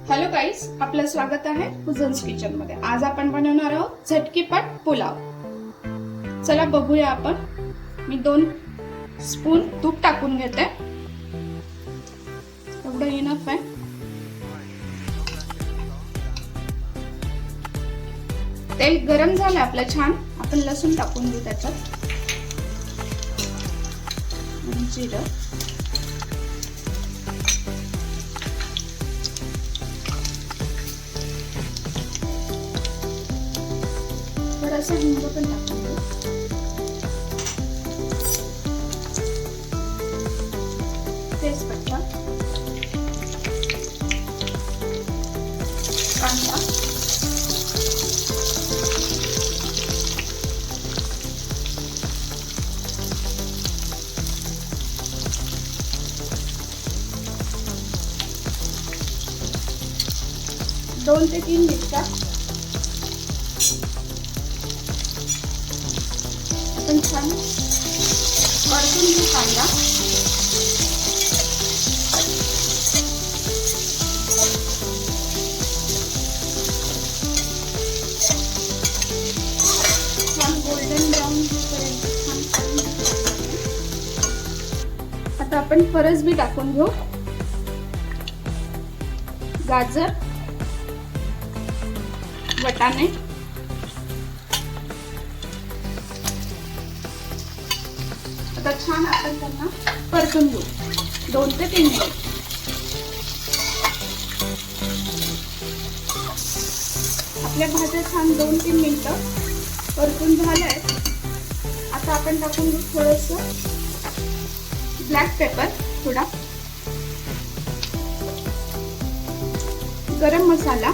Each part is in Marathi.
हॅलो गाईस, आपलं स्वागत आहे कुझन्स किचन मध्ये। आज आपण बनवणार आहोत झटकीपट पुलाव। चला बघूया आपण। मी 2 स्पून तूप टाकून घेते, एवढं इनफ आहे। तेल गरम झालं आपलं छान, आपण लसूण टाकून घेऊ त्याच्यात, जिरं, थोडासा हिंग पण टाकून घेऊ, तेजपत्ता, कांदा, दोन ते 3 मिनिटं आपण छान परतून घेऊ कांदा। छान गोल्डन ब्राउन होईपर्यंत छान परतून घेऊ। आता आपण फरसबी टाकून घेऊ, गाजर, वटाणे, आता छान आपण त्यांना परतून घेऊ 2 ते 3 मिनिट। आपल्या भाज्या छान 2-3 मिनिटं परतून झाल्या आहेत। आता आपण टाकून घेऊ थोडंसं ब्लॅक पेपर, थोडा गरम मसाला,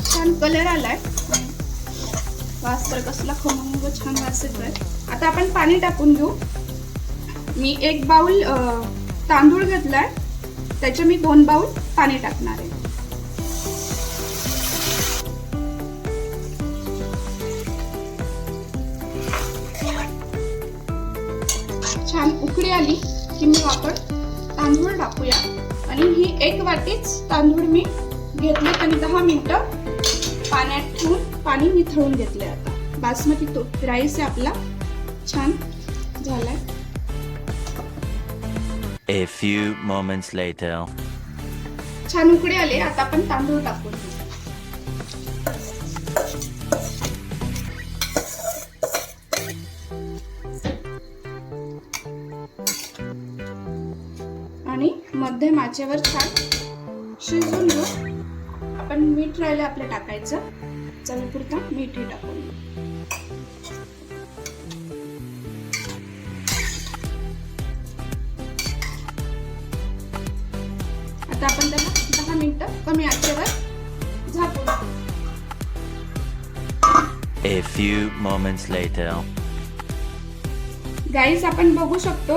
छान कलर आलाय, वास तर कसला खमंग छान वास येतोय। आता आपण पाणी टाकून घेऊ। मी 1 बाउल तांदूळ घेतलाय, त्याचे मी 2 बाउल पाणी टाकणार आहे। छान उकळी आली की मग आपण तांदूळ टाकूया, आणि ही 1 वाटीच तांदूळ मी घेतले आणि 10 मिनिटं पाण्यात ठेवून पाणी निथळून घेतले। आता बासमती राईस आपला छान झालाय। A few moments later. छान उकळी आले, आता आपण तांदूळ टाकून घेऊ। आणि मध्यम आचेवर छान शिजवून घेऊ। आपण मीठ राहिलं आपलं टाकायचं, चवीपुरता मीठही टाकून घेऊ। आता आपण त्याला 10 मिनिटं कमी आचेवर झाकून घेऊ। A few moments later. गाईस, आपण बघू शकतो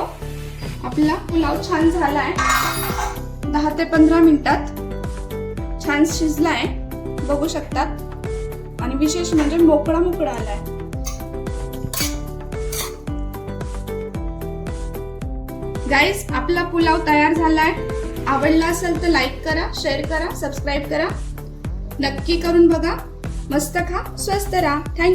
आपला पुलाव छान झालाय। 10 ते 15 मिनिटात छान शिजलाय, बघू शकतात। आणि विशेष म्हणजे मोकळा मोकळा आलाय। गाईस, आपला पुलाव तयार झालाय। आवडला असेल तर लाईक करा, शेअर करा, सबस्क्राईब करा, नक्की करून बघा। मस्त खा, स्वस्त राहा। थँक्यू।